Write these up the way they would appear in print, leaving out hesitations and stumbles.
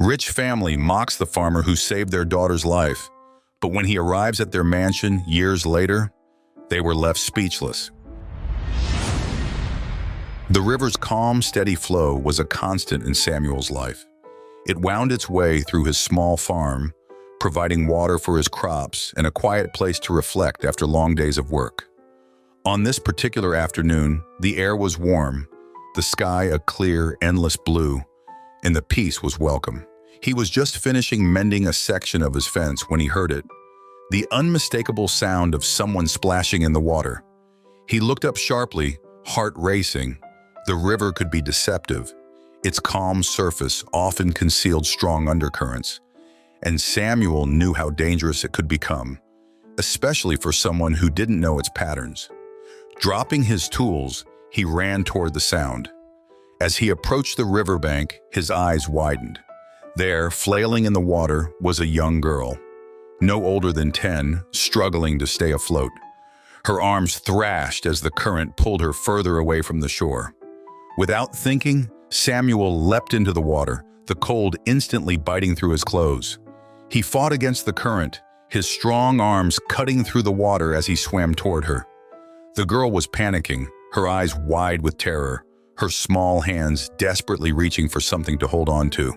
Rich family mocks the farmer who saved their daughter's life, but when he arrives at their mansion years later, they were left speechless. The river's calm, steady flow was a constant in Samuel's life. It wound its way through his small farm, providing water for his crops and a quiet place to reflect after long days of work. On this particular afternoon, the air was warm, the sky a clear, endless blue, and the peace was welcome. He was just finishing mending a section of his fence when he heard it, the unmistakable sound of someone splashing in the water. He looked up sharply, heart racing. The river could be deceptive. Its calm surface often concealed strong undercurrents, and Samuel knew how dangerous it could become, especially for someone who didn't know its patterns. Dropping his tools, he ran toward the sound. As he approached the riverbank, his eyes widened. There, flailing in the water, was a young girl, no older than 10, struggling to stay afloat. Her arms thrashed as the current pulled her further away from the shore. Without thinking, Samuel leapt into the water, the cold instantly biting through his clothes. He fought against the current, his strong arms cutting through the water as he swam toward her. The girl was panicking, her eyes wide with terror, her small hands desperately reaching for something to hold on to.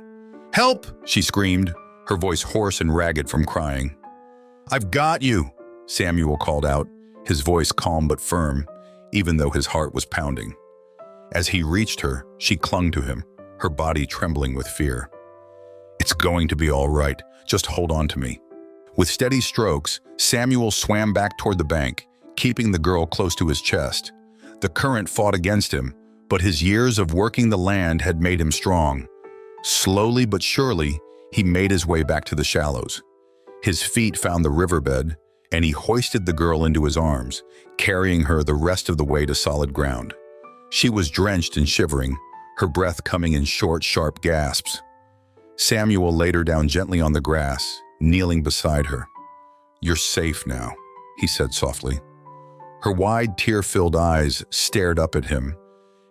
"Help!" she screamed, her voice hoarse and ragged from crying. "I've got you!" Samuel called out, his voice calm but firm, even though his heart was pounding. As he reached her, she clung to him, her body trembling with fear. "It's going to be all right. Just hold on to me." With steady strokes, Samuel swam back toward the bank, keeping the girl close to his chest. The current fought against him, but his years of working the land had made him strong. Slowly but surely, he made his way back to the shallows. His feet found the riverbed, and he hoisted the girl into his arms, carrying her the rest of the way to solid ground. She was drenched and shivering, her breath coming in short, sharp gasps. Samuel laid her down gently on the grass, kneeling beside her. "You're safe now," he said softly. Her wide, tear-filled eyes stared up at him,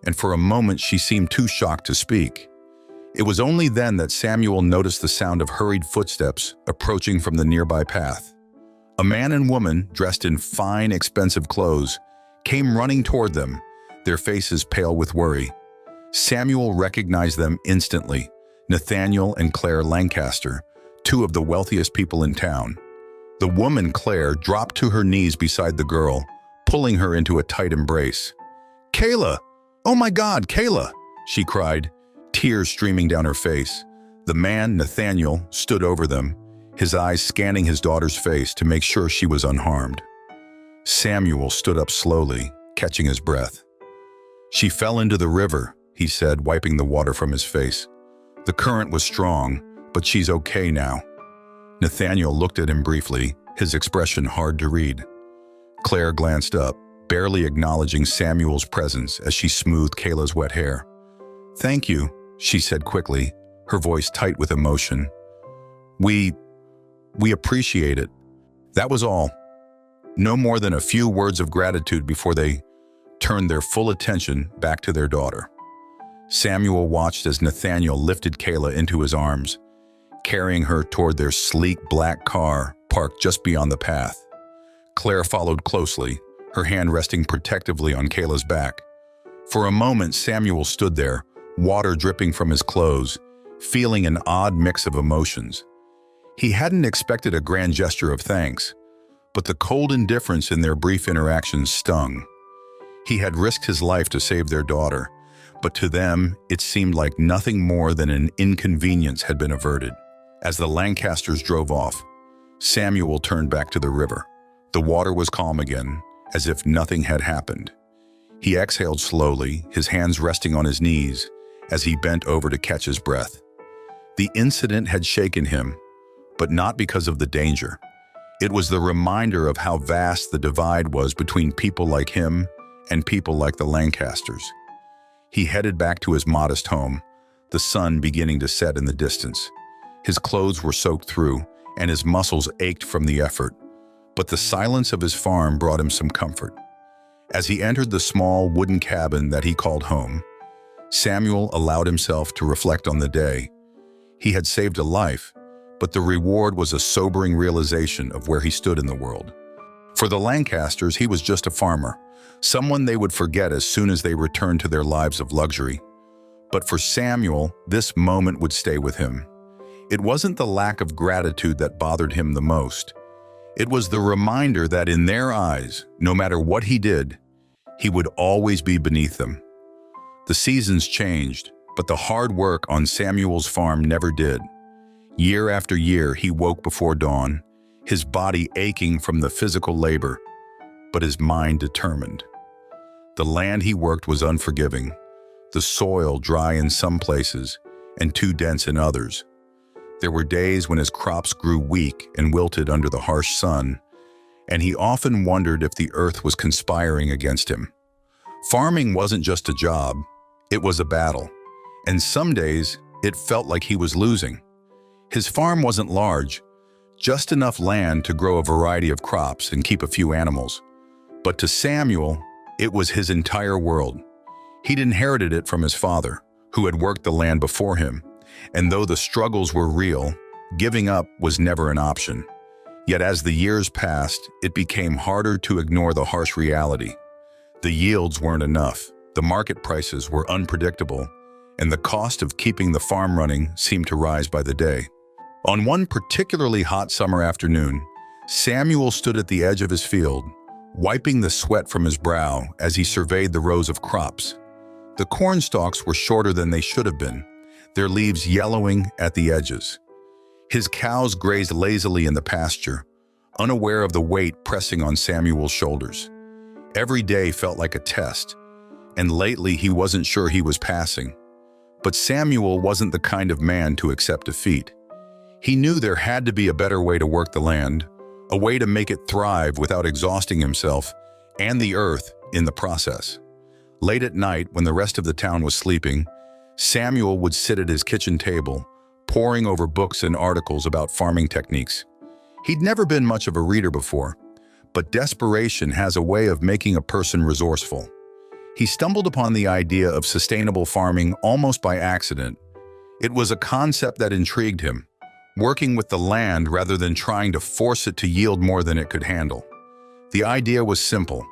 and for a moment she seemed too shocked to speak. It was only then that Samuel noticed the sound of hurried footsteps approaching from the nearby path. A man and woman, dressed in fine, expensive clothes, came running toward them, their faces pale with worry. Samuel recognized them instantly, Nathaniel and Claire Lancaster, two of the wealthiest people in town. The woman, Claire, dropped to her knees beside the girl, pulling her into a tight embrace. "Kayla! Oh my God, Kayla!" she cried, tears streaming down her face. The man, Nathaniel, stood over them, his eyes scanning his daughter's face to make sure she was unharmed. Samuel stood up slowly, catching his breath. "She fell into the river," he said, wiping the water from his face. "The current was strong, but she's okay now." Nathaniel looked at him briefly, his expression hard to read. Claire glanced up, barely acknowledging Samuel's presence as she smoothed Kayla's wet hair. "Thank you," she said quickly, her voice tight with emotion. We appreciate it." That was all. No more than a few words of gratitude before they turned their full attention back to their daughter. Samuel watched as Nathaniel lifted Kayla into his arms, carrying her toward their sleek black car parked just beyond the path. Claire followed closely, her hand resting protectively on Kayla's back. For a moment, Samuel stood there, water dripping from his clothes, feeling an odd mix of emotions. He hadn't expected a grand gesture of thanks, but the cold indifference in their brief interaction stung. He had risked his life to save their daughter, but to them, it seemed like nothing more than an inconvenience had been averted. As the Lancasters drove off, Samuel turned back to the river. The water was calm again, as if nothing had happened. He exhaled slowly, his hands resting on his knees, as he bent over to catch his breath. The incident had shaken him, but not because of the danger. It was the reminder of how vast the divide was between people like him and people like the Lancasters. He headed back to his modest home, the sun beginning to set in the distance. His clothes were soaked through, and his muscles ached from the effort, but the silence of his farm brought him some comfort. As he entered the small wooden cabin that he called home, Samuel allowed himself to reflect on the day. He had saved a life, but the reward was a sobering realization of where he stood in the world. For the Lancasters, he was just a farmer, someone they would forget as soon as they returned to their lives of luxury. But for Samuel, this moment would stay with him. It wasn't the lack of gratitude that bothered him the most. It was the reminder that in their eyes, no matter what he did, he would always be beneath them. The seasons changed, but the hard work on Samuel's farm never did. Year after year, he woke before dawn, his body aching from the physical labor, but his mind determined. The land he worked was unforgiving, the soil dry in some places and too dense in others. There were days when his crops grew weak and wilted under the harsh sun, and he often wondered if the earth was conspiring against him. Farming wasn't just a job, it was a battle, and some days it felt like he was losing. His farm wasn't large, just enough land to grow a variety of crops and keep a few animals. But to Samuel, it was his entire world. He'd inherited it from his father, who had worked the land before him, and though the struggles were real, giving up was never an option. Yet as the years passed, it became harder to ignore the harsh reality. The yields weren't enough, the market prices were unpredictable, and the cost of keeping the farm running seemed to rise by the day. On one particularly hot summer afternoon, Samuel stood at the edge of his field, wiping the sweat from his brow as he surveyed the rows of crops. The corn stalks were shorter than they should have been, their leaves yellowing at the edges. His cows grazed lazily in the pasture, unaware of the weight pressing on Samuel's shoulders. Every day felt like a test, and lately he wasn't sure he was passing. But Samuel wasn't the kind of man to accept defeat. He knew there had to be a better way to work the land, a way to make it thrive without exhausting himself and the earth in the process. Late at night, when the rest of the town was sleeping, Samuel would sit at his kitchen table, poring over books and articles about farming techniques. He'd never been much of a reader before, but desperation has a way of making a person resourceful. He stumbled upon the idea of sustainable farming almost by accident. It was a concept that intrigued him, working with the land rather than trying to force it to yield more than it could handle. The idea was simple.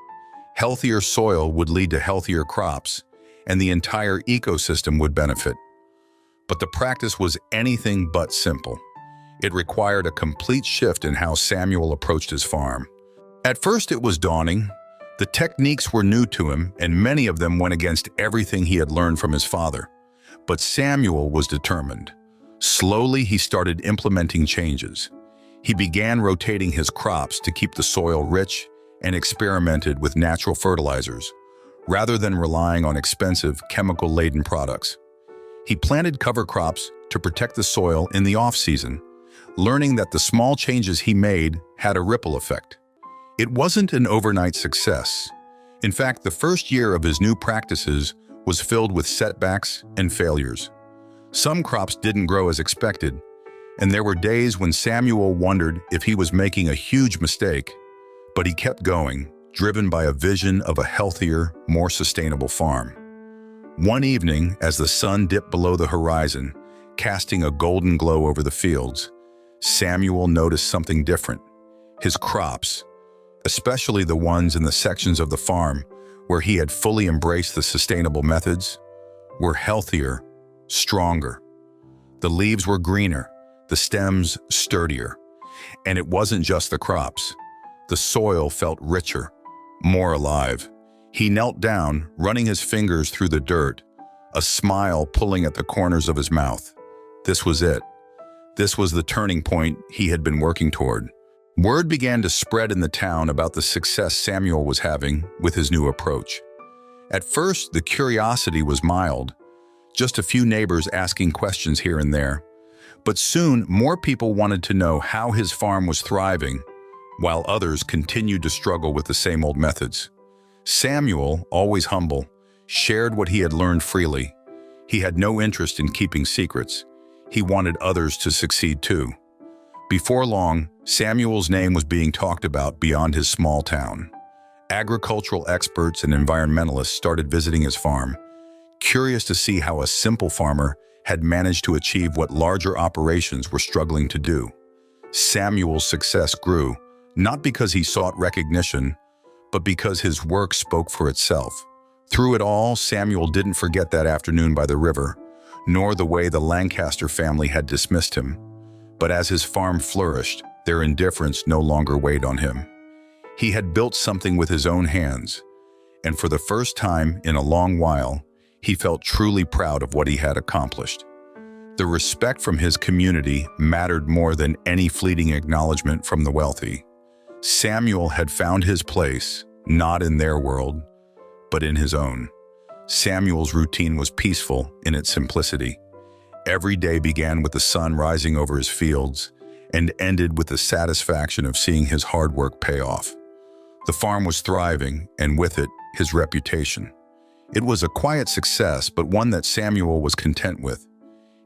Healthier soil would lead to healthier crops, and the entire ecosystem would benefit. But the practice was anything but simple. It required a complete shift in how Samuel approached his farm. At first it was daunting. The techniques were new to him, and many of them went against everything he had learned from his father. But Samuel was determined. Slowly, he started implementing changes. He began rotating his crops to keep the soil rich and experimented with natural fertilizers, rather than relying on expensive, chemical-laden products. He planted cover crops to protect the soil in the off-season, learning that the small changes he made had a ripple effect. It wasn't an overnight success. In fact, the first year of his new practices was filled with setbacks and failures. Some crops didn't grow as expected, and there were days when Samuel wondered if he was making a huge mistake. But he kept going, driven by a vision of a healthier, more sustainable farm. One evening, as the sun dipped below the horizon, casting a golden glow over the fields, Samuel noticed something different. His crops, especially the ones in the sections of the farm where he had fully embraced the sustainable methods, were healthier, stronger. The leaves were greener, the stems sturdier. And it wasn't just the crops. The soil felt richer, more alive. He knelt down, running his fingers through the dirt, a smile pulling at the corners of his mouth. This was it. This was the turning point he had been working toward. Word began to spread in the town about the success Samuel was having with his new approach. At first, the curiosity was mild, just a few neighbors asking questions here and there. But soon, more people wanted to know how his farm was thriving, while others continued to struggle with the same old methods. Samuel, always humble, shared what he had learned freely. He had no interest in keeping secrets. He wanted others to succeed too. Before long, Samuel's name was being talked about beyond his small town. Agricultural experts and environmentalists started visiting his farm, curious to see how a simple farmer had managed to achieve what larger operations were struggling to do. Samuel's success grew, not because he sought recognition, but because his work spoke for itself. Through it all, Samuel didn't forget that afternoon by the river, nor the way the Lancaster family had dismissed him. But as his farm flourished, their indifference no longer weighed on him. He had built something with his own hands, and for the first time in a long while, he felt truly proud of what he had accomplished. The respect from his community mattered more than any fleeting acknowledgement from the wealthy. Samuel had found his place, not in their world, but in his own. Samuel's routine was peaceful in its simplicity. Every day began with the sun rising over his fields and ended with the satisfaction of seeing his hard work pay off. The farm was thriving, and with it, his reputation. It was a quiet success, but one that Samuel was content with.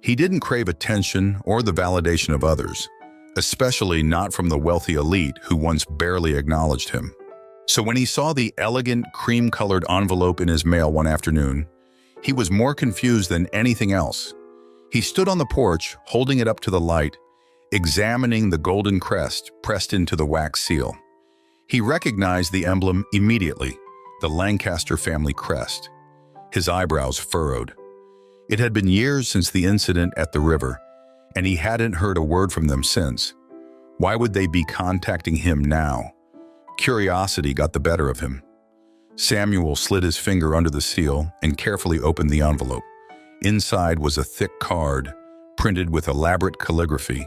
He didn't crave attention or the validation of others, especially not from the wealthy elite who once barely acknowledged him. So when he saw the elegant, cream-colored envelope in his mail one afternoon, he was more confused than anything else. He stood on the porch, holding it up to the light, examining the golden crest pressed into the wax seal. He recognized the emblem immediately, the Lancaster family crest. His eyebrows furrowed. It had been years since the incident at the river, and he hadn't heard a word from them since. Why would they be contacting him now? Curiosity got the better of him. Samuel slid his finger under the seal and carefully opened the envelope. Inside was a thick card, printed with elaborate calligraphy.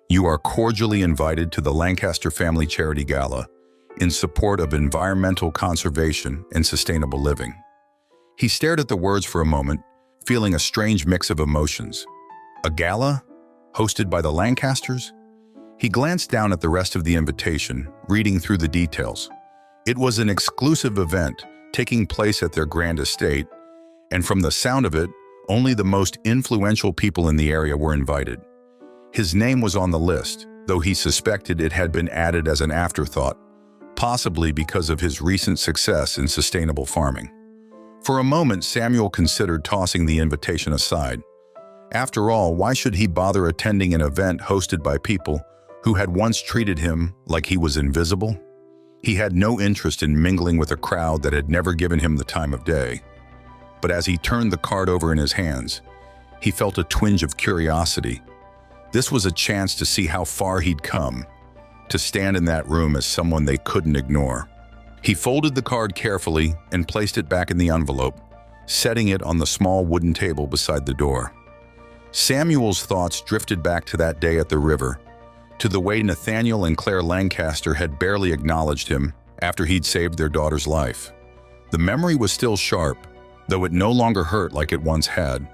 "You are cordially invited to the Lancaster Family Charity Gala in support of environmental conservation and sustainable living." He stared at the words for a moment, feeling a strange mix of emotions. A gala? Hosted by the Lancasters? He glanced down at the rest of the invitation, reading through the details. It was an exclusive event, taking place at their grand estate, and from the sound of it, only the most influential people in the area were invited. His name was on the list, though he suspected it had been added as an afterthought, possibly because of his recent success in sustainable farming. For a moment, Samuel considered tossing the invitation aside. After all, why should he bother attending an event hosted by people who had once treated him like he was invisible? He had no interest in mingling with a crowd that had never given him the time of day. But as he turned the card over in his hands, he felt a twinge of curiosity. This was a chance to see how far he'd come, to stand in that room as someone they couldn't ignore. He folded the card carefully and placed it back in the envelope, setting it on the small wooden table beside the door. Samuel's thoughts drifted back to that day at the river, to the way Nathaniel and Claire Lancaster had barely acknowledged him after he'd saved their daughter's life. The memory was still sharp, though it no longer hurt like it once had.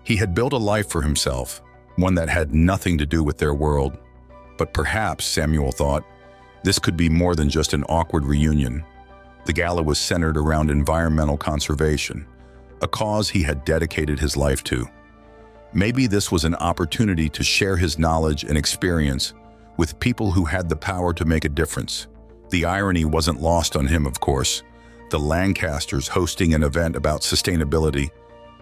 He had built a life for himself, one that had nothing to do with their world. But perhaps, Samuel thought, this could be more than just an awkward reunion. The gala was centered around environmental conservation, a cause he had dedicated his life to. Maybe this was an opportunity to share his knowledge and experience with people who had the power to make a difference. The irony wasn't lost on him, of course. The Lancasters hosting an event about sustainability,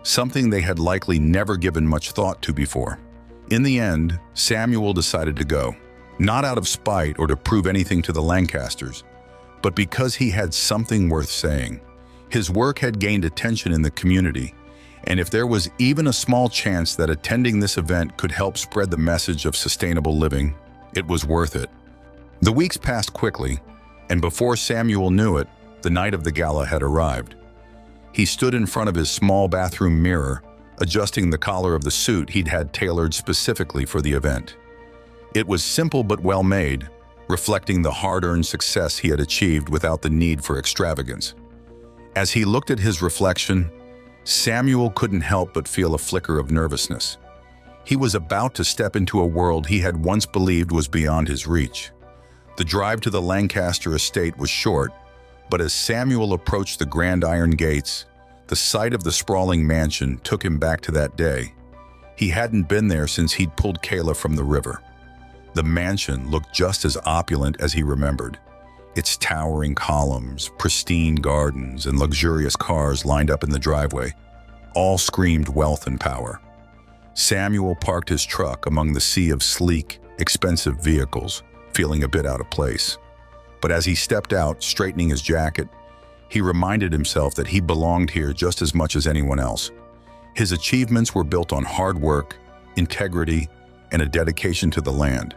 something they had likely never given much thought to before. In the end, Samuel decided to go, not out of spite or to prove anything to the Lancasters, but because he had something worth saying. His work had gained attention in the community, and if there was even a small chance that attending this event could help spread the message of sustainable living, it was worth it. The weeks passed quickly, and before Samuel knew it, the night of the gala had arrived. He stood in front of his small bathroom mirror, adjusting the collar of the suit he'd had tailored specifically for the event. It was simple but well made, reflecting the hard-earned success he had achieved without the need for extravagance. As he looked at his reflection, Samuel couldn't help but feel a flicker of nervousness. He was about to step into a world he had once believed was beyond his reach. The drive to the Lancaster estate was short, but as Samuel approached the grand iron gates, the sight of the sprawling mansion took him back to that day. He hadn't been there since he'd pulled Kayla from the river. The mansion looked just as opulent as he remembered. Its towering columns, pristine gardens, and luxurious cars lined up in the driveway all screamed wealth and power. Samuel parked his truck among the sea of sleek, expensive vehicles, feeling a bit out of place. But as he stepped out, straightening his jacket, he reminded himself that he belonged here just as much as anyone else. His achievements were built on hard work, integrity, and a dedication to the land,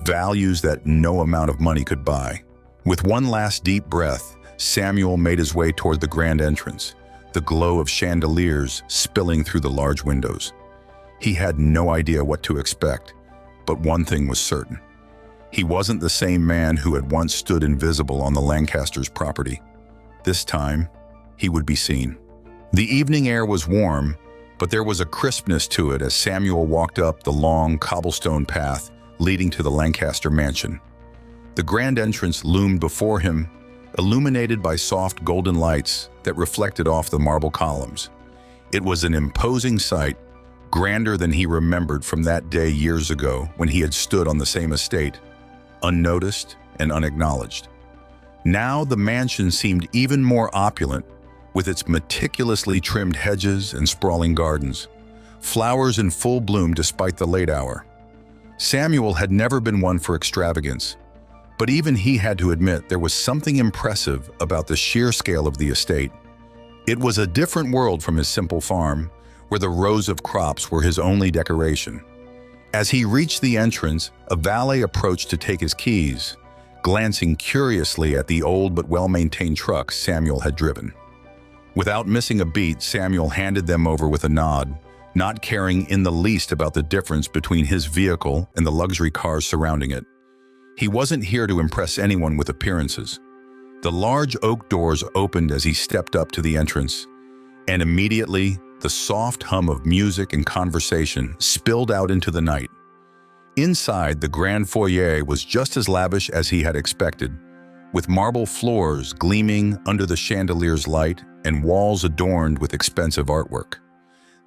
values that no amount of money could buy. With one last deep breath, Samuel made his way toward the grand entrance, the glow of chandeliers spilling through the large windows. He had no idea what to expect, but one thing was certain. He wasn't the same man who had once stood invisible on the Lancasters' property. This time, he would be seen. The evening air was warm, but there was a crispness to it as Samuel walked up the long cobblestone path leading to the Lancaster mansion. The grand entrance loomed before him, illuminated by soft golden lights that reflected off the marble columns. It was an imposing sight, grander than he remembered from that day years ago when he had stood on the same estate, unnoticed and unacknowledged. Now the mansion seemed even more opulent, with its meticulously trimmed hedges and sprawling gardens, flowers in full bloom despite the late hour. Samuel had never been one for extravagance, but even he had to admit there was something impressive about the sheer scale of the estate. It was a different world from his simple farm, where the rows of crops were his only decoration. As he reached the entrance, a valet approached to take his keys, glancing curiously at the old but well-maintained truck Samuel had driven. Without missing a beat, Samuel handed them over with a nod, not caring in the least about the difference between his vehicle and the luxury cars surrounding it. He wasn't here to impress anyone with appearances. The large oak doors opened as he stepped up to the entrance, and immediately, the soft hum of music and conversation spilled out into the night. Inside, the grand foyer was just as lavish as he had expected, with marble floors gleaming under the chandelier's light and walls adorned with expensive artwork.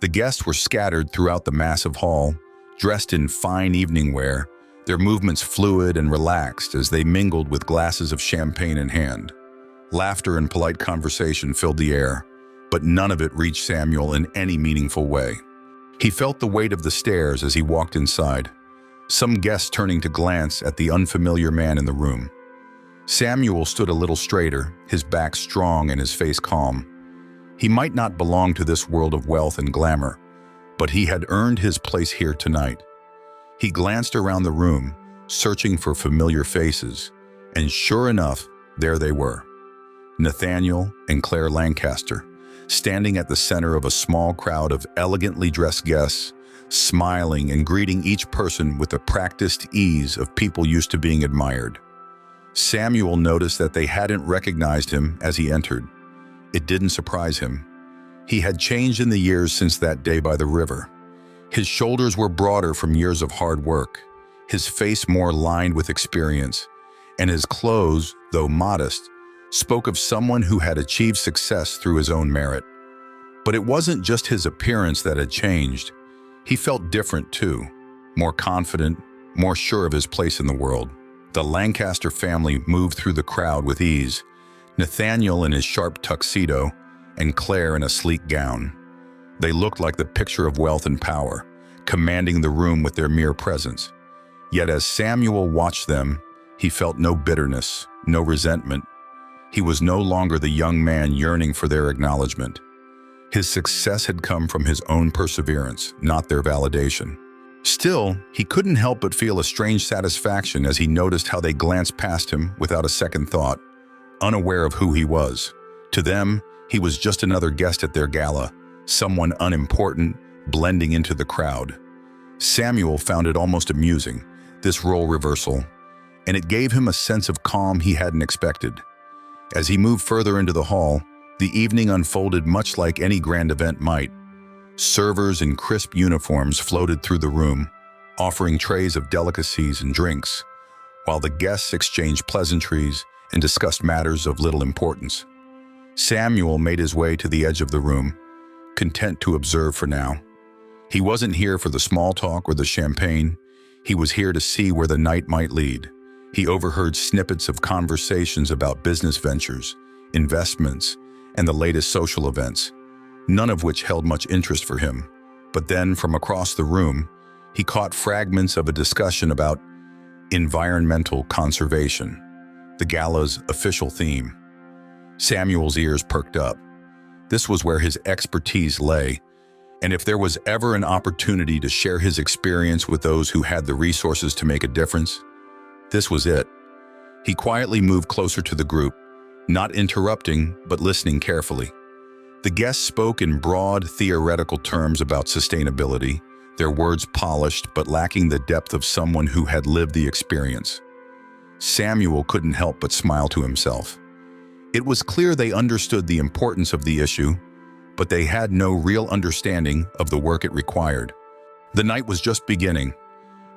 The guests were scattered throughout the massive hall, dressed in fine evening wear, their movements fluid and relaxed as they mingled with glasses of champagne in hand. Laughter and polite conversation filled the air, but none of it reached Samuel in any meaningful way. He felt the weight of the stairs as he walked inside, some guests turning to glance at the unfamiliar man in the room. Samuel stood a little straighter, his back strong and his face calm. He might not belong to this world of wealth and glamour, but he had earned his place here tonight. He glanced around the room, searching for familiar faces, and sure enough, there they were. Nathaniel and Claire Lancaster, standing at the center of a small crowd of elegantly dressed guests, smiling and greeting each person with the practiced ease of people used to being admired. Samuel noticed that they hadn't recognized him as he entered. It didn't surprise him. He had changed in the years since that day by the river. His shoulders were broader from years of hard work, his face more lined with experience, and his clothes, though modest, spoke of someone who had achieved success through his own merit. But it wasn't just his appearance that had changed. He felt different too, more confident, more sure of his place in the world. The Lancaster family moved through the crowd with ease, Nathaniel in his sharp tuxedo and Claire in a sleek gown. They looked like the picture of wealth and power, commanding the room with their mere presence. Yet as Samuel watched them, he felt no bitterness, no resentment. He was no longer the young man yearning for their acknowledgement. His success had come from his own perseverance, not their validation. Still, he couldn't help but feel a strange satisfaction as he noticed how they glanced past him without a second thought, unaware of who he was. To them, he was just another guest at their gala, someone unimportant, blending into the crowd. Samuel found it almost amusing, this role reversal, and it gave him a sense of calm he hadn't expected. As he moved further into the hall, the evening unfolded much like any grand event might. Servers in crisp uniforms floated through the room, offering trays of delicacies and drinks, while the guests exchanged pleasantries and discussed matters of little importance. Samuel made his way to the edge of the room, content to observe for now. He wasn't here for the small talk or the champagne. He was here to see where the night might lead. He overheard snippets of conversations about business ventures, investments, and the latest social events, none of which held much interest for him. But then, from across the room, he caught fragments of a discussion about environmental conservation, the gala's official theme. Samuel's ears perked up. This was where his expertise lay, and if there was ever an opportunity to share his experience with those who had the resources to make a difference, this was it. He quietly moved closer to the group, not interrupting, but listening carefully. The guests spoke in broad, theoretical terms about sustainability, their words polished but lacking the depth of someone who had lived the experience. Samuel couldn't help but smile to himself. It was clear they understood the importance of the issue, but they had no real understanding of the work it required. The night was just beginning,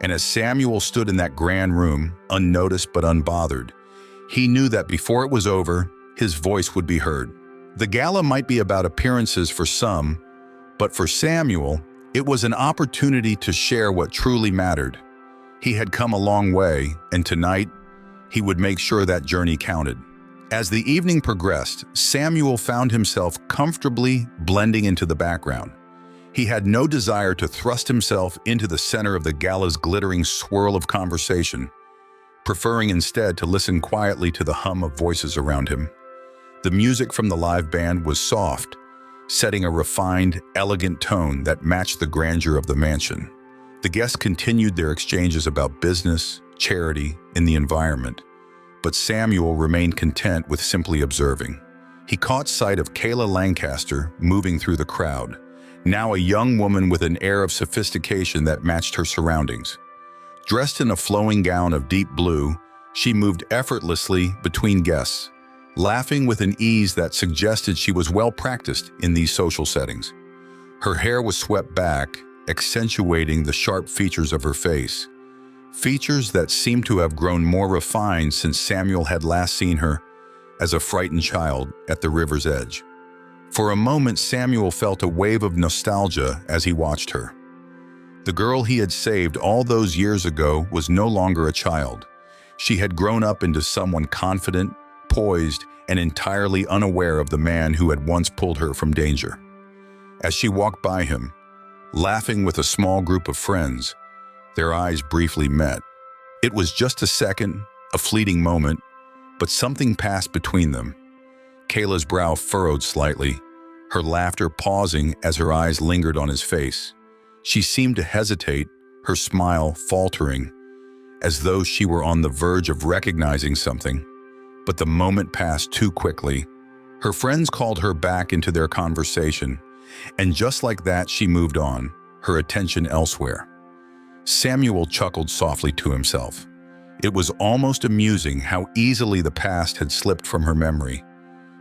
and as Samuel stood in that grand room, unnoticed but unbothered, he knew that before it was over, his voice would be heard. The gala might be about appearances for some, but for Samuel, it was an opportunity to share what truly mattered. He had come a long way, and tonight, he would make sure that journey counted. As the evening progressed, Samuel found himself comfortably blending into the background. He had no desire to thrust himself into the center of the gala's glittering swirl of conversation, preferring instead to listen quietly to the hum of voices around him. The music from the live band was soft, setting a refined, elegant tone that matched the grandeur of the mansion. The guests continued their exchanges about business, charity, and the environment, but Samuel remained content with simply observing. He caught sight of Kayla Lancaster moving through the crowd, now a young woman with an air of sophistication that matched her surroundings. Dressed in a flowing gown of deep blue, she moved effortlessly between guests, laughing with an ease that suggested she was well practiced in these social settings. Her hair was swept back, accentuating the sharp features of her face, features that seemed to have grown more refined since Samuel had last seen her as a frightened child at the river's edge. For a moment, Samuel felt a wave of nostalgia as he watched her. The girl he had saved all those years ago was no longer a child. She had grown up into someone confident, poised, and entirely unaware of the man who had once pulled her from danger. As she walked by him, laughing with a small group of friends, their eyes briefly met. It was just a second, a fleeting moment, but something passed between them. Kayla's brow furrowed slightly, her laughter pausing as her eyes lingered on his face. She seemed to hesitate, her smile faltering, as though she were on the verge of recognizing something. But the moment passed too quickly. Her friends called her back into their conversation, and just like that she moved on, her attention elsewhere. Samuel chuckled softly to himself. It was almost amusing how easily the past had slipped from her memory.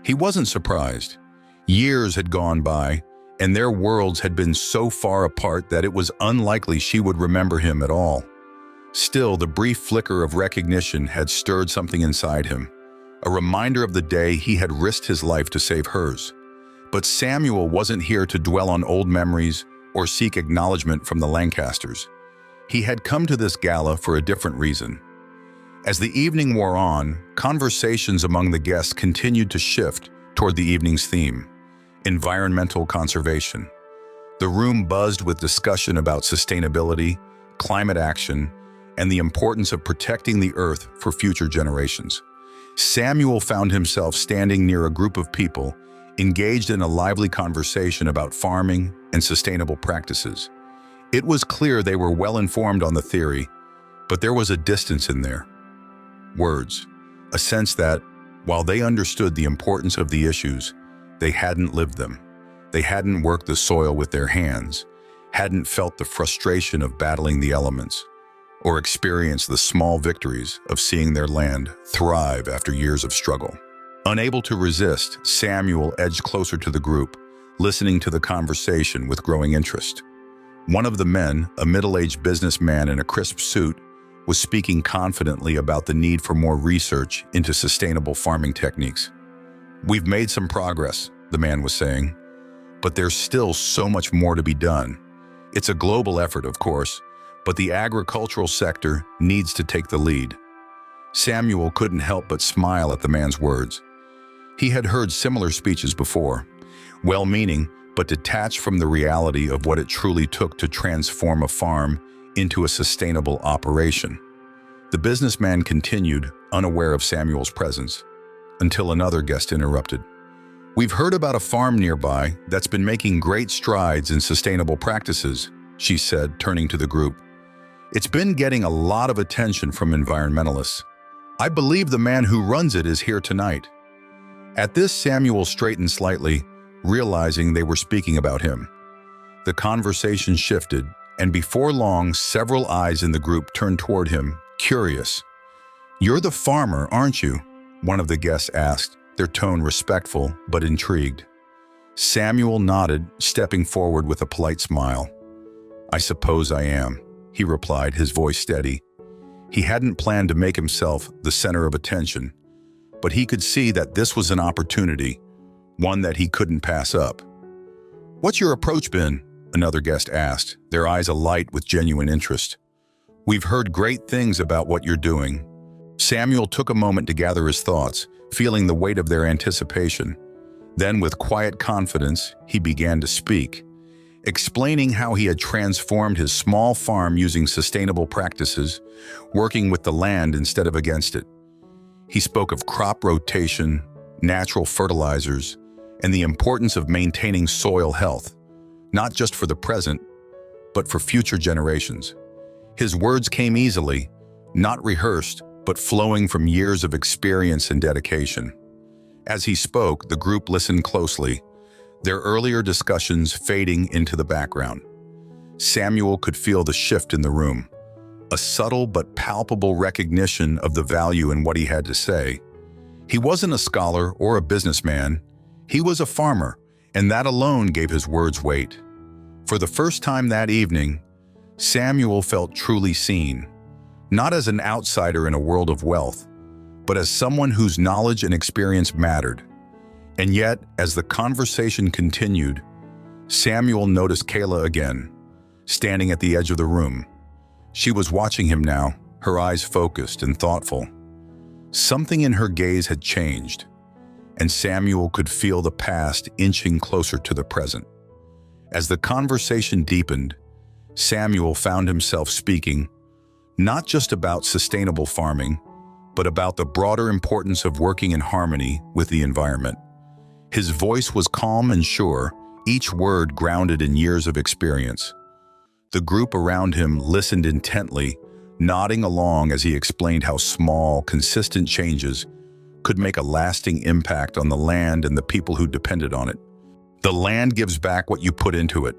He wasn't surprised. Years had gone by, and their worlds had been so far apart that it was unlikely she would remember him at all. Still, the brief flicker of recognition had stirred something inside him, a reminder of the day he had risked his life to save hers. But Samuel wasn't here to dwell on old memories or seek acknowledgement from the Lancasters. He had come to this gala for a different reason. As the evening wore on, conversations among the guests continued to shift toward the evening's theme: environmental conservation. The room buzzed with discussion about sustainability, climate action, and the importance of protecting the earth for future generations. Samuel found himself standing near a group of people engaged in a lively conversation about farming and sustainable practices. It was clear they were well informed on the theory, but there was a distance in their words, a sense that, while they understood the importance of the issues, they hadn't lived them. They hadn't worked the soil with their hands, hadn't felt the frustration of battling the elements, or experienced the small victories of seeing their land thrive after years of struggle. Unable to resist, Samuel edged closer to the group, listening to the conversation with growing interest. One of the men, a middle-aged businessman in a crisp suit, was speaking confidently about the need for more research into sustainable farming techniques. "We've made some progress," the man was saying, "but there's still so much more to be done. It's a global effort, of course, but the agricultural sector needs to take the lead." Samuel couldn't help but smile at the man's words. He had heard similar speeches before, well-meaning but detached from the reality of what it truly took to transform a farm into a sustainable operation. The businessman continued, unaware of Samuel's presence, until another guest interrupted. "We've heard about a farm nearby that's been making great strides in sustainable practices," she said, turning to the group. "It's been getting a lot of attention from environmentalists. I believe the man who runs it is here tonight." At this, Samuel straightened slightly, realizing they were speaking about him. The conversation shifted, and before long, several eyes in the group turned toward him, curious. "You're the farmer, aren't you?" one of the guests asked, their tone respectful but intrigued. Samuel nodded, stepping forward with a polite smile. "I suppose I am," he replied, his voice steady. He hadn't planned to make himself the center of attention, but he could see that this was an opportunity, one that he couldn't pass up. "What's your approach been?" another guest asked, their eyes alight with genuine interest. "We've heard great things about what you're doing." Samuel took a moment to gather his thoughts, feeling the weight of their anticipation. Then, with quiet confidence, he began to speak, explaining how he had transformed his small farm using sustainable practices, working with the land instead of against it. He spoke of crop rotation, natural fertilizers, and the importance of maintaining soil health, not just for the present, but for future generations. His words came easily, not rehearsed, but flowing from years of experience and dedication. As he spoke, the group listened closely, their earlier discussions fading into the background. Samuel could feel the shift in the room, a subtle but palpable recognition of the value in what he had to say. He wasn't a scholar or a businessman, he was a farmer, and that alone gave his words weight. For the first time that evening, Samuel felt truly seen, not as an outsider in a world of wealth, but as someone whose knowledge and experience mattered. And yet, as the conversation continued, Samuel noticed Kayla again, standing at the edge of the room. She was watching him now, her eyes focused and thoughtful. Something in her gaze had changed, and Samuel could feel the past inching closer to the present. As the conversation deepened, Samuel found himself speaking not just about sustainable farming, but about the broader importance of working in harmony with the environment. His voice was calm and sure, each word grounded in years of experience. The group around him listened intently, nodding along as he explained how small, consistent changes could make a lasting impact on the land and the people who depended on it. "The land gives back what you put into it,"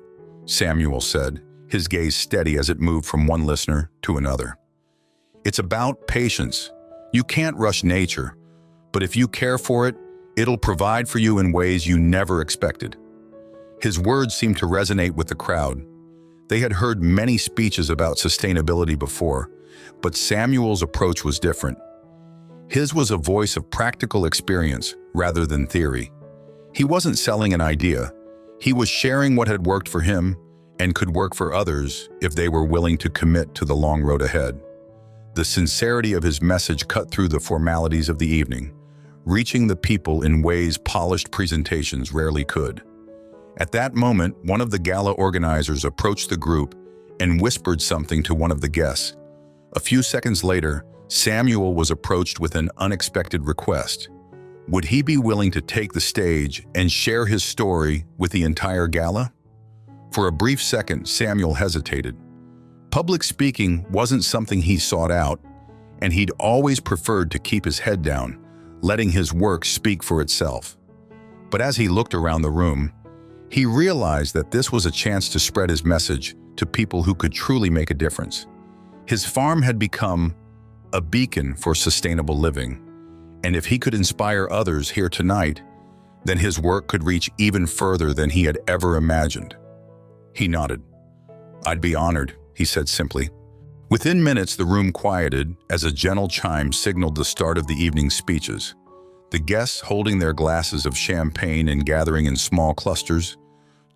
Samuel said, his gaze steady as it moved from one listener to another. "It's about patience. You can't rush nature, but if you care for it, it'll provide for you in ways you never expected." His words seemed to resonate with the crowd. They had heard many speeches about sustainability before, but Samuel's approach was different. His was a voice of practical experience rather than theory. He wasn't selling an idea. He was sharing what had worked for him and could work for others if they were willing to commit to the long road ahead. The sincerity of his message cut through the formalities of the evening, reaching the people in ways polished presentations rarely could. At that moment, one of the gala organizers approached the group and whispered something to one of the guests. A few seconds later, Samuel was approached with an unexpected request. Would he be willing to take the stage and share his story with the entire gala? For a brief second, Samuel hesitated. Public speaking wasn't something he sought out, and he'd always preferred to keep his head down, letting his work speak for itself. But as he looked around the room, he realized that this was a chance to spread his message to people who could truly make a difference. His farm had become a beacon for sustainable living, and if he could inspire others here tonight, then his work could reach even further than he had ever imagined. He nodded. "I'd be honored," he said simply. Within minutes, the room quieted as a gentle chime signaled the start of the evening's speeches. The guests, holding their glasses of champagne and gathering in small clusters,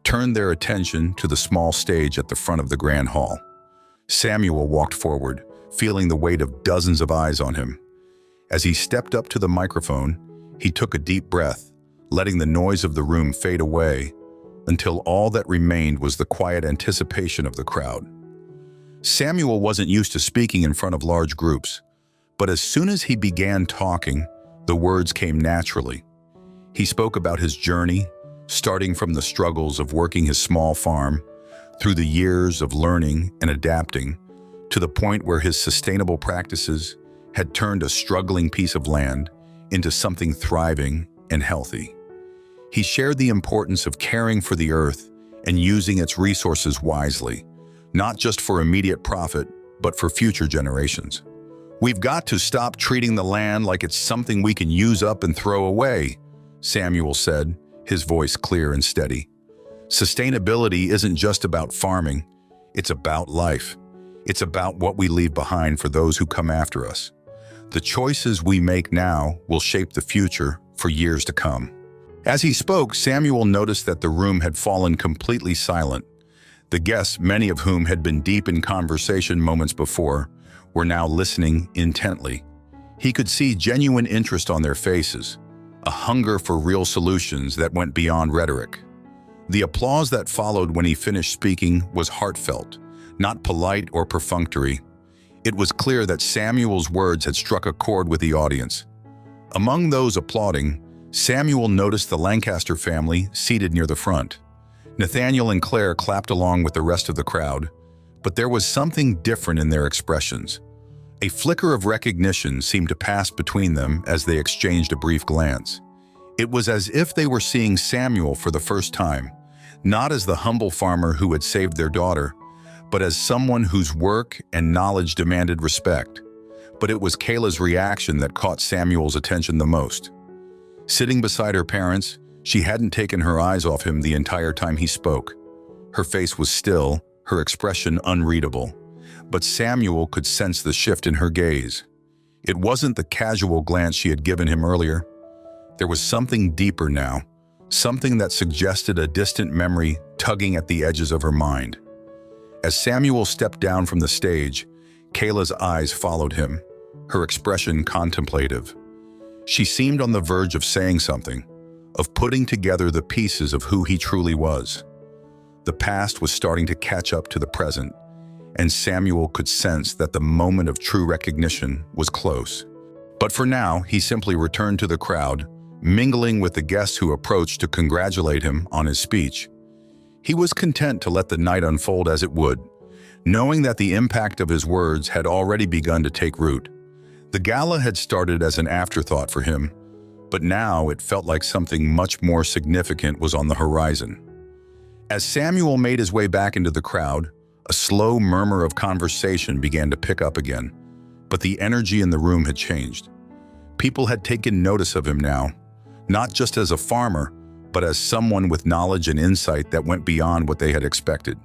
turned their attention to the small stage at the front of the grand hall. Samuel walked forward, feeling the weight of dozens of eyes on him. As he stepped up to the microphone, he took a deep breath, letting the noise of the room fade away, until all that remained was the quiet anticipation of the crowd. Samuel wasn't used to speaking in front of large groups, but as soon as he began talking, the words came naturally. He spoke about his journey, starting from the struggles of working his small farm, through the years of learning and adapting, to the point where his sustainable practices had turned a struggling piece of land into something thriving and healthy. He shared the importance of caring for the earth and using its resources wisely, not just for immediate profit, but for future generations. "We've got to stop treating the land like it's something we can use up and throw away," Samuel said, his voice clear and steady. "Sustainability isn't just about farming, it's about life. It's about what we leave behind for those who come after us. The choices we make now will shape the future for years to come." As he spoke, Samuel noticed that the room had fallen completely silent. The guests, many of whom had been deep in conversation moments before, were now listening intently. He could see genuine interest on their faces, a hunger for real solutions that went beyond rhetoric. The applause that followed when he finished speaking was heartfelt, not polite or perfunctory. It was clear that Samuel's words had struck a chord with the audience. Among those applauding, Samuel noticed the Lancaster family seated near the front. Nathaniel and Claire clapped along with the rest of the crowd, but there was something different in their expressions. A flicker of recognition seemed to pass between them as they exchanged a brief glance. It was as if they were seeing Samuel for the first time, not as the humble farmer who had saved their daughter, but as someone whose work and knowledge demanded respect. But it was Kayla's reaction that caught Samuel's attention the most. Sitting beside her parents, she hadn't taken her eyes off him the entire time he spoke. Her face was still, her expression unreadable, but Samuel could sense the shift in her gaze. It wasn't the casual glance she had given him earlier. There was something deeper now, something that suggested a distant memory tugging at the edges of her mind. As Samuel stepped down from the stage, Kayla's eyes followed him, her expression contemplative. She seemed on the verge of saying something, of putting together the pieces of who he truly was. The past was starting to catch up to the present, and Samuel could sense that the moment of true recognition was close. But for now, he simply returned to the crowd, mingling with the guests who approached to congratulate him on his speech. He was content to let the night unfold as it would, knowing that the impact of his words had already begun to take root. The gala had started as an afterthought for him, but now it felt like something much more significant was on the horizon. As Samuel made his way back into the crowd, a slow murmur of conversation began to pick up again, but the energy in the room had changed. People had taken notice of him now, not just as a farmer, but as someone with knowledge and insight that went beyond what they had expected.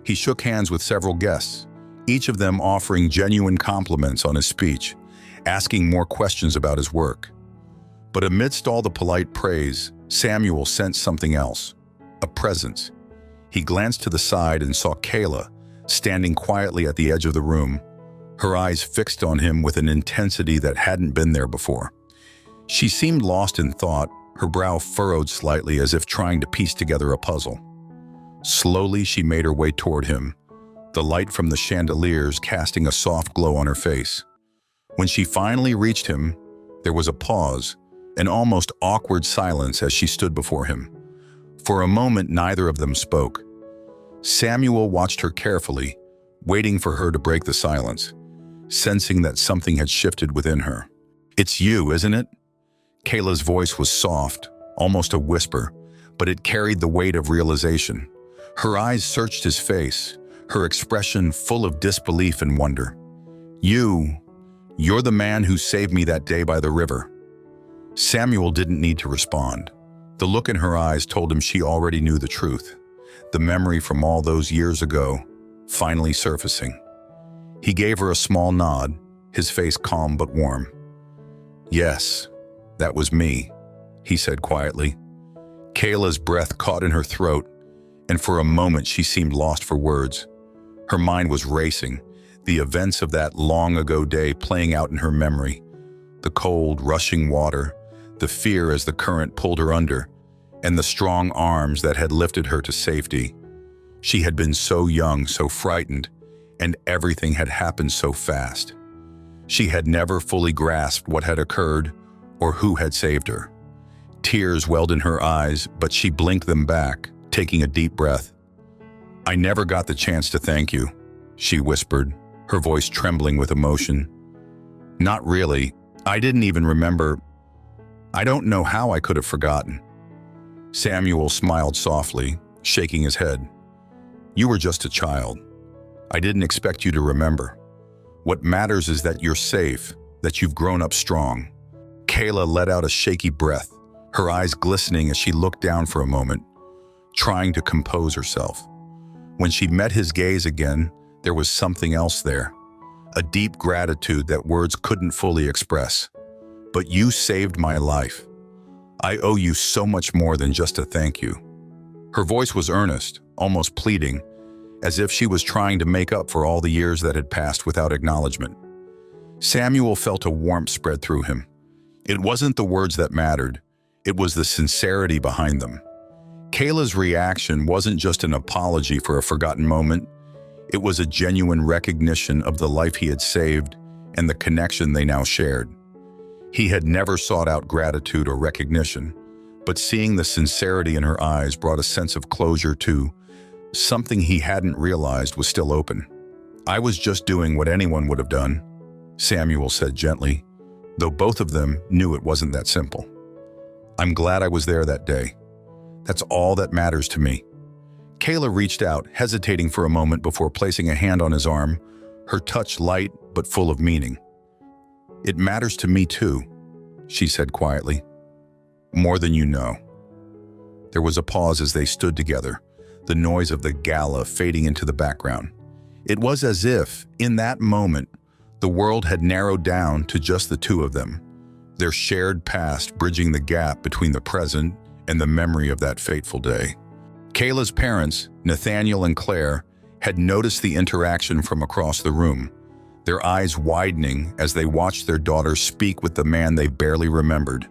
He shook hands with several guests, each of them offering genuine compliments on his speech, asking more questions about his work. But amidst all the polite praise, Samuel sensed something else, a presence. He glanced to the side and saw Kayla, standing quietly at the edge of the room, her eyes fixed on him with an intensity that hadn't been there before. She seemed lost in thought, her brow furrowed slightly as if trying to piece together a puzzle. Slowly, she made her way toward him, the light from the chandeliers casting a soft glow on her face. When she finally reached him, there was a pause, an almost awkward silence as she stood before him. For a moment, neither of them spoke. Samuel watched her carefully, waiting for her to break the silence, sensing that something had shifted within her. "It's you, isn't it?" Kayla's voice was soft, almost a whisper, but it carried the weight of realization. Her eyes searched his face, her expression full of disbelief and wonder. You're the man who saved me that day by the river." Samuel didn't need to respond. The look in her eyes told him she already knew the truth, the memory from all those years ago, finally surfacing. He gave her a small nod, his face calm but warm. "Yes, that was me," he said quietly. Kayla's breath caught in her throat, and for a moment she seemed lost for words. Her mind was racing, the events of that long-ago day playing out in her memory. The cold, rushing water, the fear as the current pulled her under, and the strong arms that had lifted her to safety. She had been so young, so frightened, and everything had happened so fast. She had never fully grasped what had occurred or who had saved her. Tears welled in her eyes, but she blinked them back, taking a deep breath. "I never got the chance to thank you," she whispered, her voice trembling with emotion. "Not really. I didn't even remember. I don't know how I could have forgotten." Samuel smiled softly, shaking his head. "You were just a child. I didn't expect you to remember. What matters is that you're safe, that you've grown up strong." Kayla let out a shaky breath, her eyes glistening as she looked down for a moment, trying to compose herself. When she met his gaze again, there was something else there, a deep gratitude that words couldn't fully express. "But you saved my life. I owe you so much more than just a thank you." Her voice was earnest, almost pleading, as if she was trying to make up for all the years that had passed without acknowledgement. Samuel felt a warmth spread through him. It wasn't the words that mattered, it was the sincerity behind them. Kayla's reaction wasn't just an apology for a forgotten moment, it was a genuine recognition of the life he had saved and the connection they now shared. He had never sought out gratitude or recognition, but seeing the sincerity in her eyes brought a sense of closure to something he hadn't realized was still open. "I was just doing what anyone would have done," Samuel said gently, though both of them knew it wasn't that simple. "I'm glad I was there that day. That's all that matters to me." Kayla reached out, hesitating for a moment before placing a hand on his arm, her touch light but full of meaning. "It matters to me too," she said quietly. "More than you know." There was a pause as they stood together, the noise of the gala fading into the background. It was as if, in that moment, the world had narrowed down to just the two of them, their shared past bridging the gap between the present and the memory of that fateful day. Kayla's parents, Nathaniel and Claire, had noticed the interaction from across the room, their eyes widening as they watched their daughter speak with the man they barely remembered.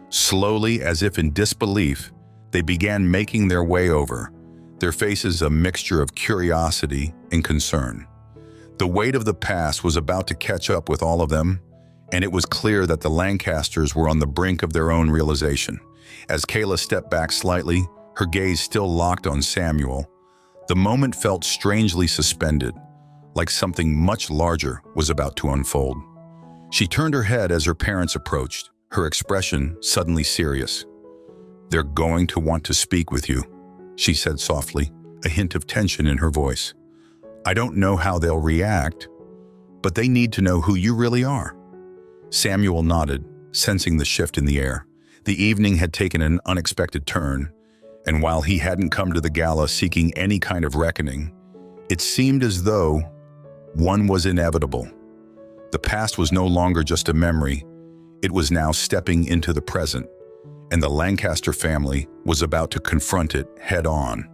Slowly, as if in disbelief, they began making their way over, their faces a mixture of curiosity and concern. The weight of the past was about to catch up with all of them, and it was clear that the Lancasters were on the brink of their own realization. As Kayla stepped back slightly, her gaze still locked on Samuel, the moment felt strangely suspended, like something much larger was about to unfold. She turned her head as her parents approached, her expression suddenly serious. "They're going to want to speak with you," she said softly, a hint of tension in her voice. "I don't know how they'll react, but they need to know who you really are." Samuel nodded, sensing the shift in the air. The evening had taken an unexpected turn, and while he hadn't come to the gala seeking any kind of reckoning, it seemed as though one was inevitable. The past was no longer just a memory, it was now stepping into the present, and the Lancaster family was about to confront it head-on.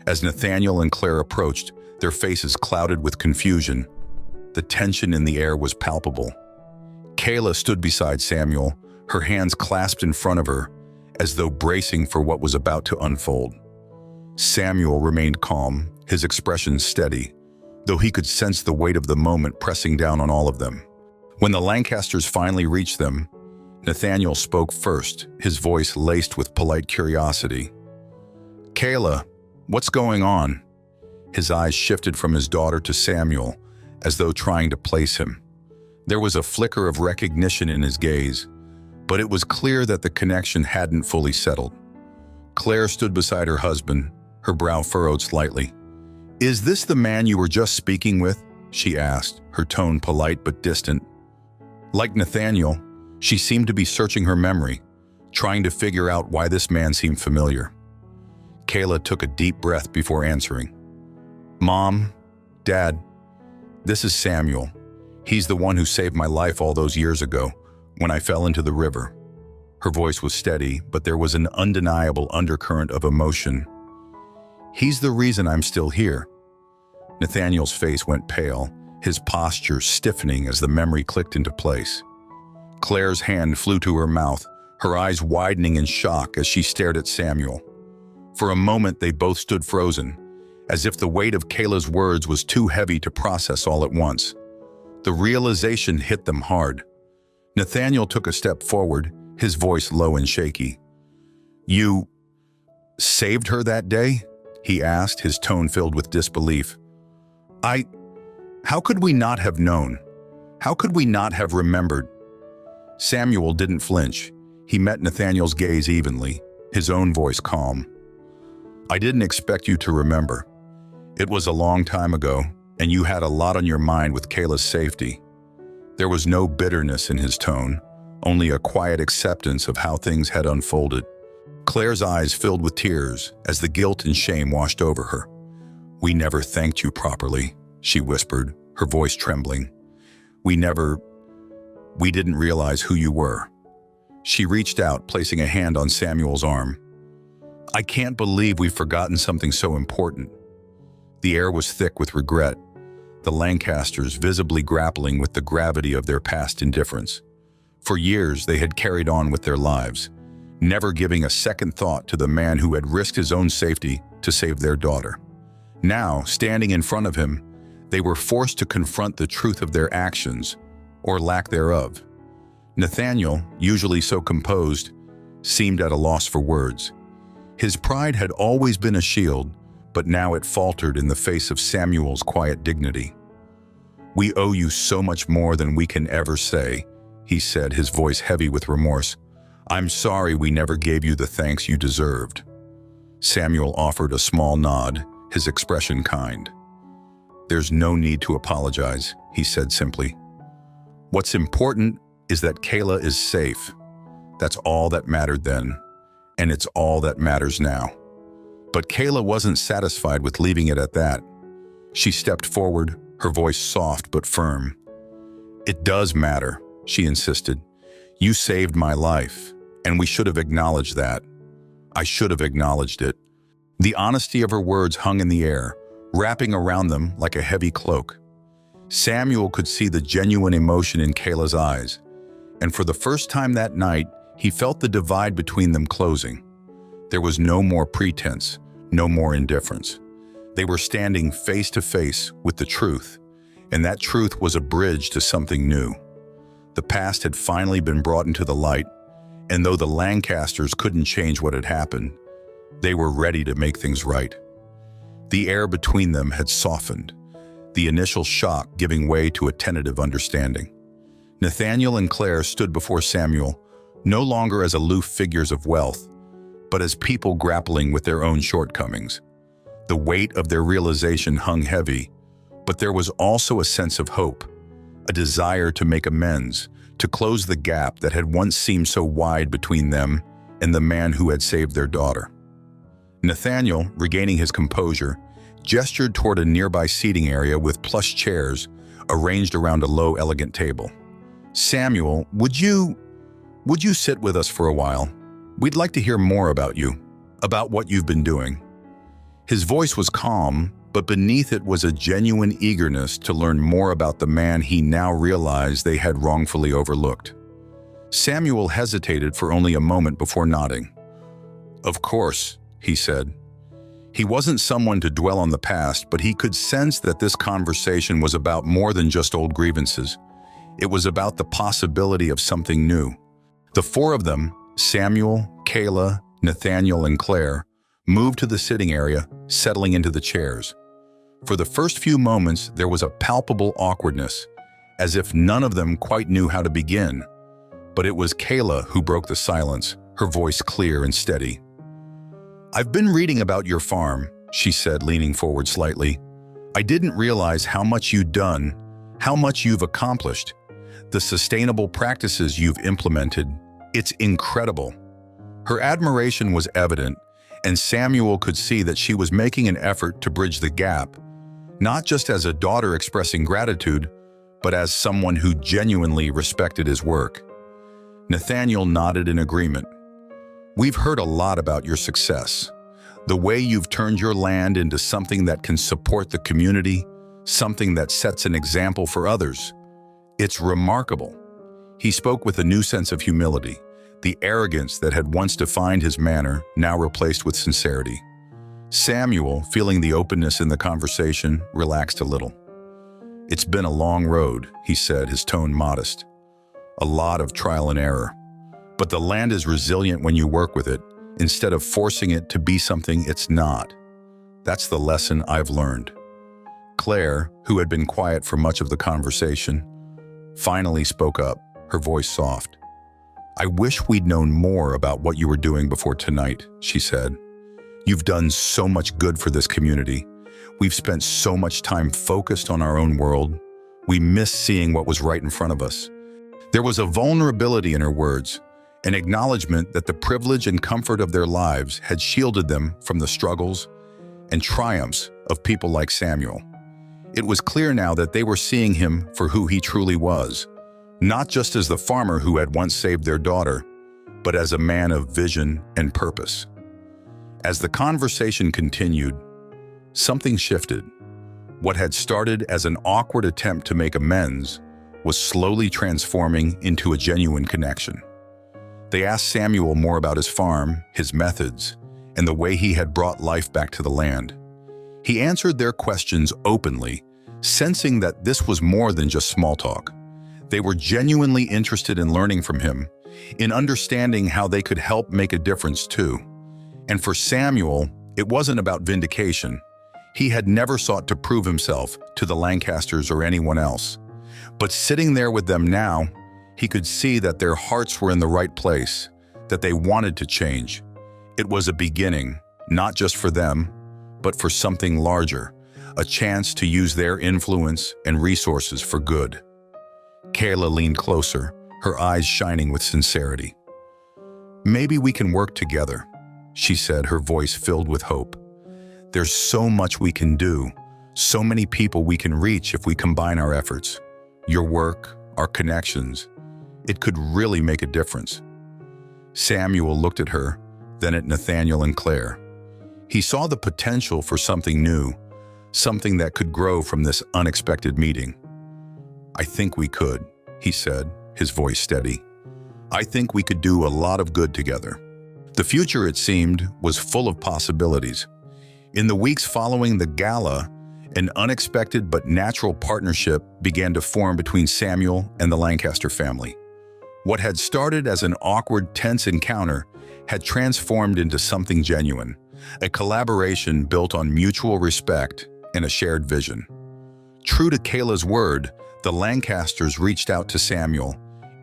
As Nathaniel and Claire approached, their faces clouded with confusion. The tension in the air was palpable. Kayla stood beside Samuel, her hands clasped in front of her, as though bracing for what was about to unfold. Samuel remained calm, his expression steady, though he could sense the weight of the moment pressing down on all of them. When the Lancasters finally reached them, Nathaniel spoke first, his voice laced with polite curiosity. "Kayla, what's going on?" His eyes shifted from his daughter to Samuel, as though trying to place him. There was a flicker of recognition in his gaze, but it was clear that the connection hadn't fully settled. Claire stood beside her husband, her brow furrowed slightly. "Is this the man you were just speaking with?" she asked, her tone polite but distant. Like Nathaniel, she seemed to be searching her memory, trying to figure out why this man seemed familiar. Kayla took a deep breath before answering. "Mom, Dad, this is Samuel. He's the one who saved my life all those years ago, when I fell into the river." Her voice was steady, but there was an undeniable undercurrent of emotion. "He's the reason I'm still here." Nathaniel's face went pale, his posture stiffening as the memory clicked into place. Claire's hand flew to her mouth, her eyes widening in shock as she stared at Samuel. For a moment, they both stood frozen, as if the weight of Kayla's words was too heavy to process all at once. The realization hit them hard. Nathaniel took a step forward, his voice low and shaky. "You saved her that day?" he asked, his tone filled with disbelief. How could we not have known? How could we not have remembered?" Samuel didn't flinch. He met Nathaniel's gaze evenly, his own voice calm. "I didn't expect you to remember. It was a long time ago, and you had a lot on your mind with Kayla's safety." There was no bitterness in his tone, only a quiet acceptance of how things had unfolded. Claire's eyes filled with tears as the guilt and shame washed over her. "We never thanked you properly," she whispered, her voice trembling. We didn't realize who you were." She reached out, placing a hand on Samuel's arm. "I can't believe we've forgotten something so important." The air was thick with regret, the Lancasters visibly grappling with the gravity of their past indifference. For years, they had carried on with their lives, never giving a second thought to the man who had risked his own safety to save their daughter. Now, standing in front of him, they were forced to confront the truth of their actions, or lack thereof. Nathaniel, usually so composed, seemed at a loss for words. His pride had always been a shield, but now it faltered in the face of Samuel's quiet dignity. "We owe you so much more than we can ever say," he said, his voice heavy with remorse. "I'm sorry we never gave you the thanks you deserved." Samuel offered a small nod, his expression kind. "There's no need to apologize," he said simply. "What's important is that Kayla is safe. That's all that mattered then, and it's all that matters now." But Kayla wasn't satisfied with leaving it at that. She stepped forward, her voice soft but firm. "It does matter," she insisted. "You saved my life, and we should have acknowledged that. I should have acknowledged it." The honesty of her words hung in the air, wrapping around them like a heavy cloak. Samuel could see the genuine emotion in Kayla's eyes, and for the first time that night, he felt the divide between them closing. There was no more pretense, no more indifference. They were standing face to face with the truth, and that truth was a bridge to something new. The past had finally been brought into the light, and though the Lancasters couldn't change what had happened, they were ready to make things right. The air between them had softened, the initial shock giving way to a tentative understanding. Nathaniel and Claire stood before Samuel, no longer as aloof figures of wealth, but as people grappling with their own shortcomings. The weight of their realization hung heavy, but there was also a sense of hope, a desire to make amends, to close the gap that had once seemed so wide between them and the man who had saved their daughter. Nathaniel, regaining his composure, gestured toward a nearby seating area with plush chairs arranged around a low, elegant table. "Samuel, would you sit with us for a while? We'd like to hear more about you, about what you've been doing." His voice was calm, but beneath it was a genuine eagerness to learn more about the man he now realized they had wrongfully overlooked. Samuel hesitated for only a moment before nodding. "Of course," he said. He wasn't someone to dwell on the past, but he could sense that this conversation was about more than just old grievances. It was about the possibility of something new. The four of them, Samuel, Kayla, Nathaniel, and Claire, moved to the sitting area, settling into the chairs. For the first few moments, there was a palpable awkwardness, as if none of them quite knew how to begin. But it was Kayla who broke the silence, her voice clear and steady. "I've been reading about your farm," she said, leaning forward slightly. "I didn't realize how much you'd done, how much you've accomplished. The sustainable practices you've implemented, it's incredible." Her admiration was evident, and Samuel could see that she was making an effort to bridge the gap, not just as a daughter expressing gratitude, but as someone who genuinely respected his work. Nathaniel nodded in agreement. "We've heard a lot about your success, the way you've turned your land into something that can support the community, something that sets an example for others. It's remarkable." He spoke with a new sense of humility, the arrogance that had once defined his manner now replaced with sincerity. Samuel, feeling the openness in the conversation, relaxed a little. "It's been a long road," he said, his tone modest. "A lot of trial and error. But the land is resilient when you work with it, instead of forcing it to be something it's not. That's the lesson I've learned." Claire, who had been quiet for much of the conversation, finally spoke up, her voice soft. "I wish we'd known more about what you were doing before tonight," she said. "You've done so much good for this community. We've spent so much time focused on our own world. We missed seeing what was right in front of us." There was a vulnerability in her words, an acknowledgement that the privilege and comfort of their lives had shielded them from the struggles and triumphs of people like Samuel. It was clear now that they were seeing him for who he truly was, not just as the farmer who had once saved their daughter, but as a man of vision and purpose. As the conversation continued, something shifted. What had started as an awkward attempt to make amends was slowly transforming into a genuine connection. They asked Samuel more about his farm, his methods, and the way he had brought life back to the land. He answered their questions openly, sensing that this was more than just small talk. They were genuinely interested in learning from him, in understanding how they could help make a difference too. And for Samuel, it wasn't about vindication. He had never sought to prove himself to the Lancasters or anyone else. But sitting there with them now, he could see that their hearts were in the right place, that they wanted to change. It was a beginning, not just for them, but for something larger, a chance to use their influence and resources for good. Kayla leaned closer, her eyes shining with sincerity. "Maybe we can work together," she said, her voice filled with hope. "There's so much we can do, so many people we can reach if we combine our efforts. Your work, our connections, it could really make a difference." Samuel looked at her, then at Nathaniel and Claire. He saw the potential for something new, something that could grow from this unexpected meeting. "I think we could," he said, his voice steady. "I think we could do a lot of good together." The future, it seemed, was full of possibilities. In the weeks following the gala, an unexpected but natural partnership began to form between Samuel and the Lancaster family. What had started as an awkward, tense encounter had transformed into something genuine, a collaboration built on mutual respect and a shared vision. True to Kayla's word, the Lancasters reached out to Samuel,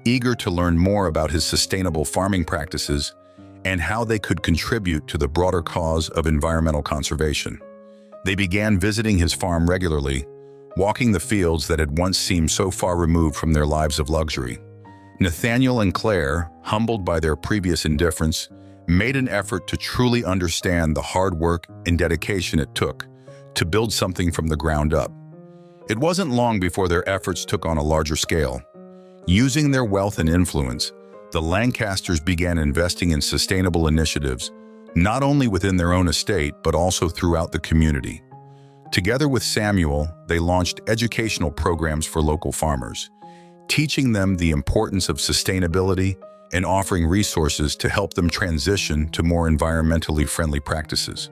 eager to learn more about his sustainable farming practices and how they could contribute to the broader cause of environmental conservation. They began visiting his farm regularly, walking the fields that had once seemed so far removed from their lives of luxury. Nathaniel and Claire, humbled by their previous indifference, made an effort to truly understand the hard work and dedication it took to build something from the ground up. It wasn't long before their efforts took on a larger scale. Using their wealth and influence, the Lancasters began investing in sustainable initiatives, not only within their own estate, but also throughout the community. Together with Samuel, they launched educational programs for local farmers, teaching them the importance of sustainability and offering resources to help them transition to more environmentally friendly practices.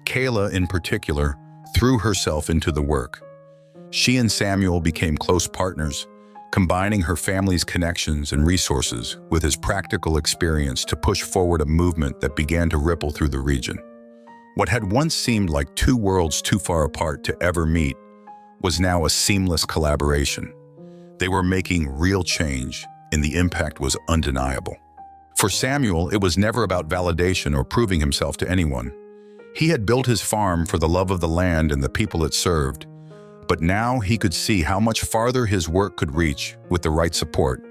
Kayla, in particular, threw herself into the work. She and Samuel became close partners, combining her family's connections and resources with his practical experience to push forward a movement that began to ripple through the region. What had once seemed like two worlds too far apart to ever meet was now a seamless collaboration. They were making real change, and the impact was undeniable. For Samuel, it was never about validation or proving himself to anyone. He had built his farm for the love of the land and the people it served, but now he could see how much farther his work could reach with the right support.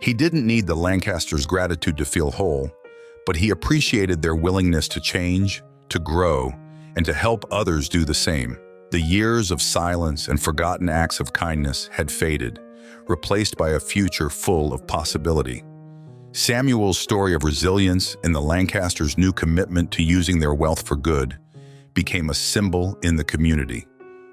He didn't need the Lancasters' gratitude to feel whole, but he appreciated their willingness to change, to grow, and to help others do the same. The years of silence and forgotten acts of kindness had faded, replaced by a future full of possibility. Samuel's story of resilience and the Lancasters' new commitment to using their wealth for good became a symbol in the community,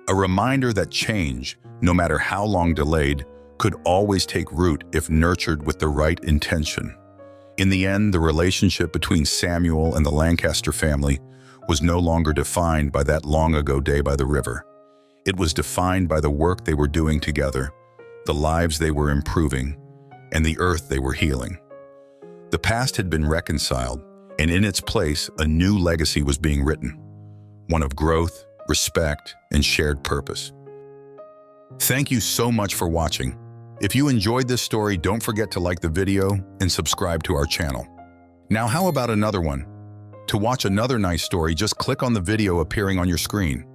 a reminder that change, no matter how long delayed, could always take root if nurtured with the right intention. In the end, the relationship between Samuel and the Lancaster family was no longer defined by that long-ago day by the river. It was defined by the work they were doing together, the lives they were improving, and the earth they were healing. The past had been reconciled, and in its place, a new legacy was being written, one of growth, respect, and shared purpose. Thank you so much for watching. If you enjoyed this story, don't forget to like the video and subscribe to our channel. Now, how about another one? To watch another nice story, just click on the video appearing on your screen.